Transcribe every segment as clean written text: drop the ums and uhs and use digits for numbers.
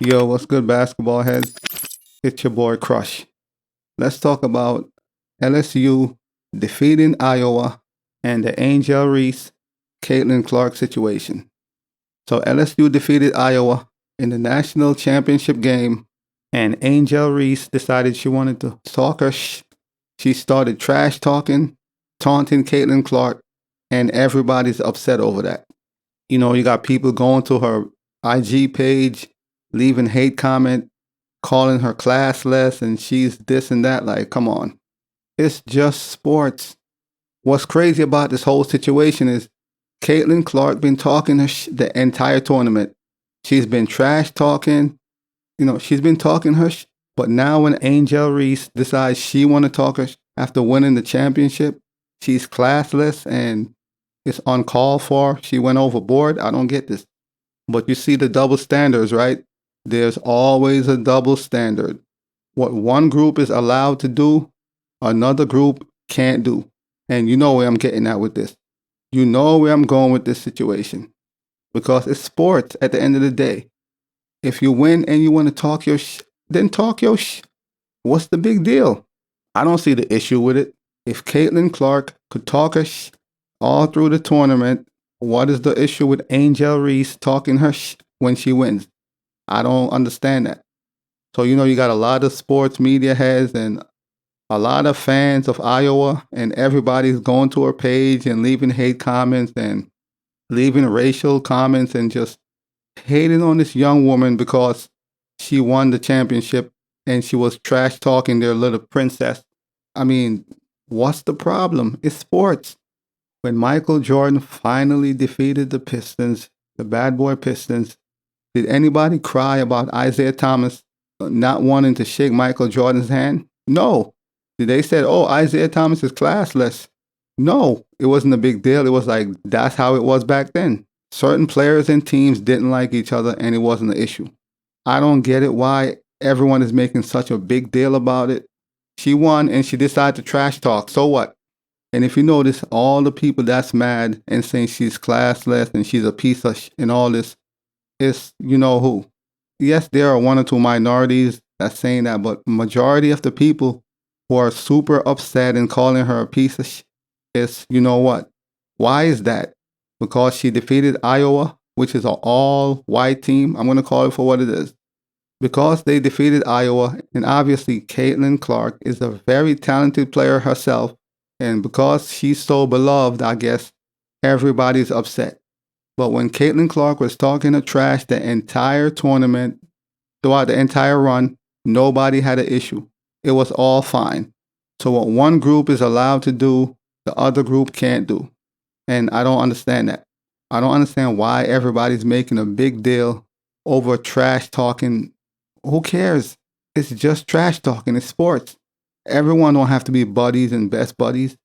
Yo, what's good, basketball heads? It's your boy Crush. Let's talk about LSU defeating Iowa and the Angel Reese, Caitlin Clark situation. So LSU defeated Iowa in the national championship game, and Angel Reese decided she wanted to talk her She started trash talking, taunting Caitlin Clark, and everybody's upset over that. You know, you got people going to her IG page, leaving hate comment, calling her classless, and she's this and that. Like, come on. It's just sports. What's crazy about this whole situation is Caitlin Clark been talking the entire tournament. She's been trash talking. You know, she's been talking her but now when Angel Reese decides she want to talk her after winning the championship, she's classless and it's uncalled for. She went overboard. I don't get this. But you see the double standards, right? There's always a double standard. What one group is allowed to do, another group can't do. And you know where I'm getting at with this. You know where I'm going with this situation. Because it's sports at the end of the day. If you win and you want to talk your then talk your What's the big deal? I don't see the issue with it. If Caitlin Clark could talk her all through the tournament, what is the issue with Angel Reese talking her when she wins? I don't understand that. So, you know, you got a lot of sports media heads and a lot of fans of Iowa, and everybody's going to her page and leaving hate comments and leaving racial comments and just hating on this young woman because she won the championship and she was trash talking their little princess. I mean, what's the problem? It's sports. When Michael Jordan finally defeated the Pistons, the bad boy Pistons, did anybody cry about Isaiah Thomas not wanting to shake Michael Jordan's hand? No. Did they say, oh, Isaiah Thomas is classless? No, it wasn't a big deal. It was like, that's how it was back then. Certain players and teams didn't like each other and it wasn't an issue. I don't get it why everyone is making such a big deal about it. She won and she decided to trash talk. So what? And if you notice, all the people that's mad and saying she's classless and she's a piece of and all this, is you know who. Yes, there are one or two minorities that's saying that, but majority of the people who are super upset and calling her a piece of is, you know what? Why is that? Because she defeated Iowa, which is an all-white team. I'm going to call it for what it is. Because they defeated Iowa, and obviously Caitlin Clark is a very talented player herself, and because she's so beloved, I guess everybody's upset. But when Caitlin Clark was talking her trash the entire tournament, throughout the entire run, nobody had an issue. It was all fine. So what one group is allowed to do, the other group can't do. And I don't understand that. I don't understand why everybody's making a big deal over trash talking. Who cares? It's just trash talking. It's sports. Everyone don't have to be buddies and best buddies.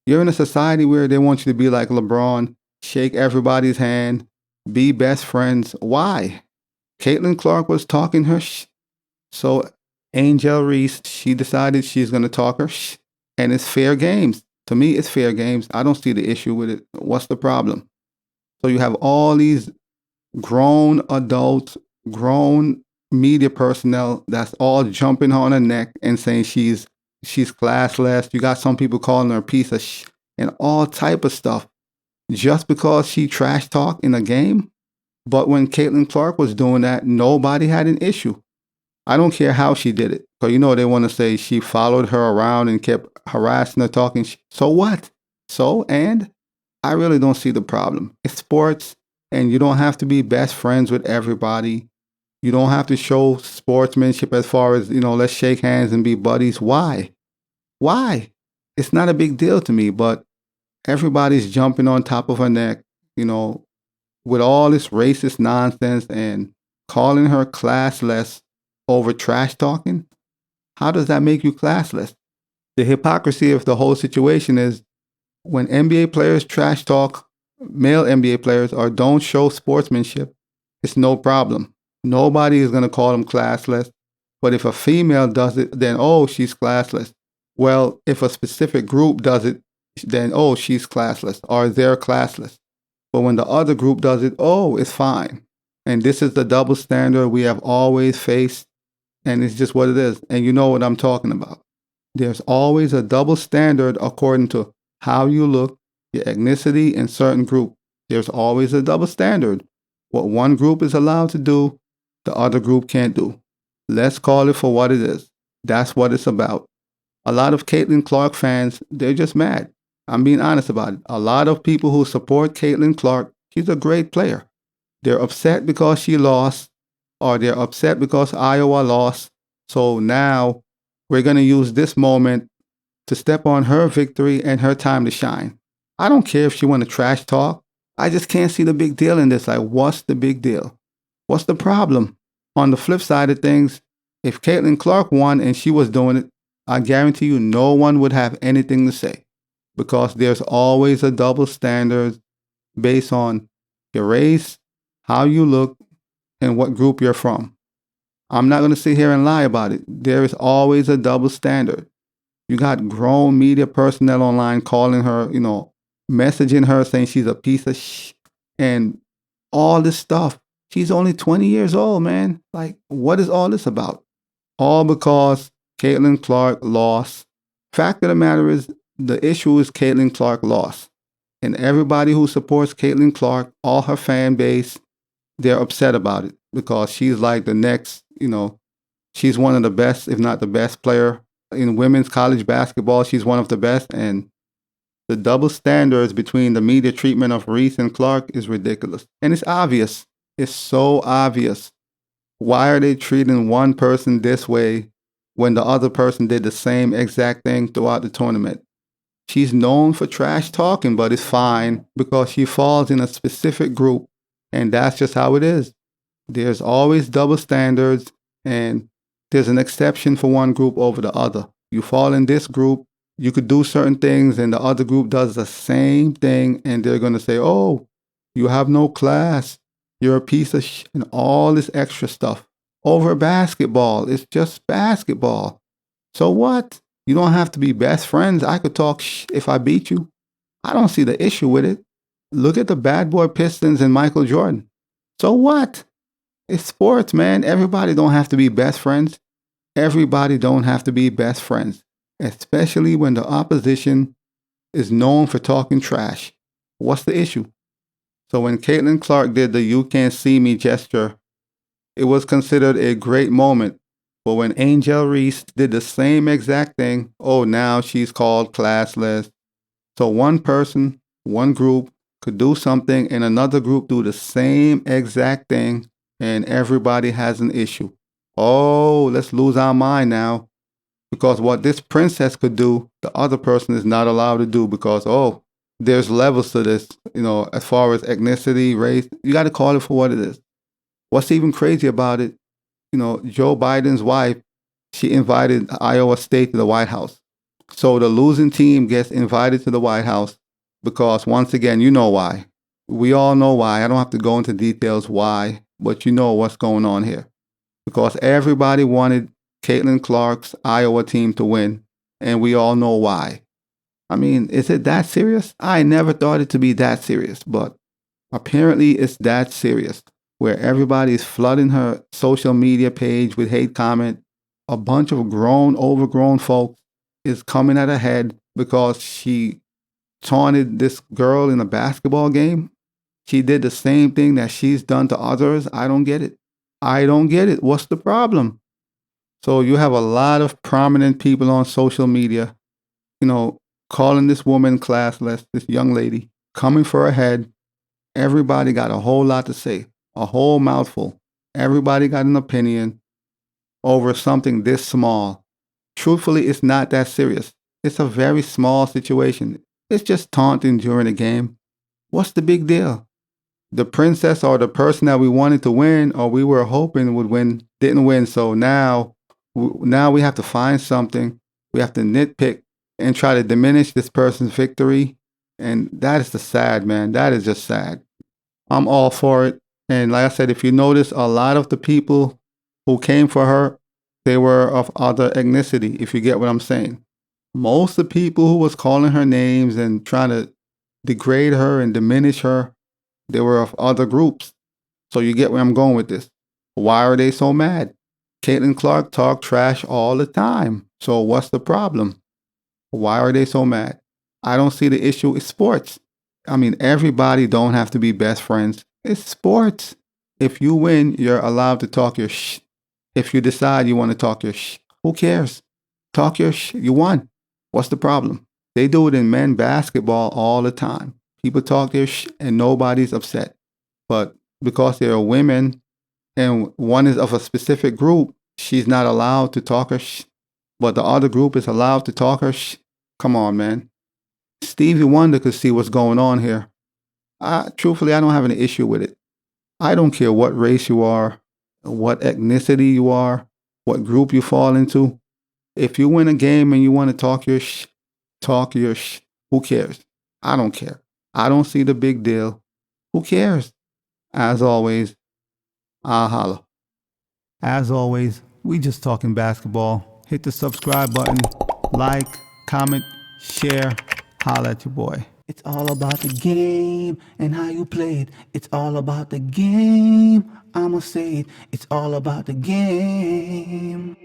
You're in a society where they want you to be like LeBron, shake everybody's hand, be best friends. Why? Caitlin Clark was talking her So Angel Reese, she decided she's going to talk her and it's fair games. To me, it's fair games. I don't see the issue with it. What's the problem? So you have all these grown adults, grown media personnel that's all jumping on her neck and saying she's classless. You got some people calling her a piece of and all type of stuff just because she trash talked in a game. But when Caitlin Clark was doing that, nobody had an issue. I don't care how she did it. Because, you know, they want to say she followed her around and kept harassing her, talking. So what? So, and I really don't see the problem. It's sports, and you don't have to be best friends with everybody. You don't have to show sportsmanship as far as, you know, let's shake hands and be buddies. Why? Why? It's not a big deal to me, but everybody's jumping on top of her neck, you know, with all this racist nonsense and calling her classless over trash talking. How does that make you classless? The hypocrisy of the whole situation is when NBA players trash talk, male NBA players, or don't show sportsmanship, it's no problem. Nobody is going to call them classless. But if a female does it, then, oh, she's classless. Well, if a specific group does it, then, oh, she's classless or they're classless. But when the other group does it, oh, it's fine. And this is the double standard we have always faced, and it's just what it is. And you know what I'm talking about. There's always a double standard according to how you look, your ethnicity, and certain group. There's always a double standard. What one group is allowed to do, the other group can't do. Let's call it for what it is. That's what it's about. A lot of Caitlin Clark fans, they're just mad. I'm being honest about it. A lot of people who support Caitlin Clark, she's a great player. They're upset because she lost, or they're upset because Iowa lost. So now we're going to use this moment to step on her victory and her time to shine. I don't care if she want to trash talk. I just can't see the big deal in this. Like, what's the big deal? What's the problem? On the flip side of things, if Caitlin Clark won and she was doing it, I guarantee you no one would have anything to say, because there's always a double standard based on your race, how you look, and what group you're from. I'm not going to sit here and lie about it. There is always a double standard. You got grown media personnel online calling her, messaging her saying she's a piece of and all this stuff. She's only 20 years old, man. Like, what is all this about? All because Caitlin Clark lost. Fact of the matter is, the issue is Caitlin Clark lost. And everybody who supports Caitlin Clark, all her fan base, they're upset about it because she's like the next, she's one of the best, if not the best player in women's college basketball. She's one of the best. And the double standards between the media treatment of Reese and Clark is ridiculous. And it's obvious. It's so obvious. Why are they treating one person this way when the other person did the same exact thing throughout the tournament? She's known for trash talking, but it's fine because she falls in a specific group, and that's just how it is. There's always double standards, and there's an exception for one group over the other. You fall in this group, you could do certain things, and the other group does the same thing, and they're going to say, oh, you have no class. You're a piece of and all this extra stuff. Over basketball, it's just basketball. So what? You don't have to be best friends. I could talk if I beat you. I don't see the issue with it. Look at the bad boy Pistons and Michael Jordan. So what? It's sports, man. Everybody don't have to be best friends. Everybody don't have to be best friends, especially when the opposition is known for talking trash. What's the issue? So when Caitlin Clark did the "you can't see me" gesture, it was considered a great moment. But when Angel Reese did the same exact thing, oh, now she's called classless. So one person, one group could do something and another group do the same exact thing, and everybody has an issue. Oh, let's lose our mind now. Because what this princess could do, the other person is not allowed to do because, oh, there's levels to this, as far as ethnicity, race. You got to call it for what it is. What's even crazy about it, Joe Biden's wife, she invited Iowa State to the White House. So the losing team gets invited to the White House because, once again, you know why. We all know why. I don't have to go into details why, but you know what's going on here. Because everybody wanted Caitlin Clark's Iowa team to win, and we all know why. I mean, is it that serious? I never thought it to be that serious, but apparently it's that serious, where everybody is flooding her social media page with hate comment. A bunch of overgrown folks is coming at her head because she taunted this girl in a basketball game. She did the same thing that she's done to others. I don't get it. I don't get it. What's the problem? So you have a lot of prominent people on social media, calling this woman classless, this young lady, coming for her head. Everybody got a whole lot to say, a whole mouthful. Everybody got an opinion over something this small. Truthfully, it's not that serious. It's a very small situation. It's just taunting during the game. What's the big deal? The princess or the person that we wanted to win or we were hoping would win didn't win. So now we have to find something. We have to nitpick and try to diminish this person's victory. And that is the sad, man. That is just sad. I'm all for it. And like I said, if you notice, a lot of the people who came for her, they were of other ethnicity, if you get what I'm saying. Most of the people who was calling her names and trying to degrade her and diminish her, they were of other groups. So you get where I'm going with this. Why are they so mad? Caitlin Clark talk trash all the time. So what's the problem? Why are they so mad? I don't see the issue. It's sports. I mean, everybody don't have to be best friends. It's sports. If you win, you're allowed to talk your shh. If you decide you want to talk your shh, who cares? Talk your shh. You won. What's the problem? They do it in men basketball all the time. People talk their shh and nobody's upset. But because there are women and one is of a specific group, she's not allowed to talk her shh. But the other group is allowed to talk her shh. Come on, man. Stevie Wonder could see what's going on here. Truthfully, I don't have an issue with it. I don't care what race you are, what ethnicity you are, what group you fall into. If you win a game and you want to talk your shh, talk your shh. Who cares? I don't care. I don't see the big deal. Who cares? As always, I'll holla. As always, we just talking basketball. Hit the subscribe button, like, comment, share, holla at your boy. It's all about the game and how you play it. It's all about the game. I'ma say it. It's all about the game.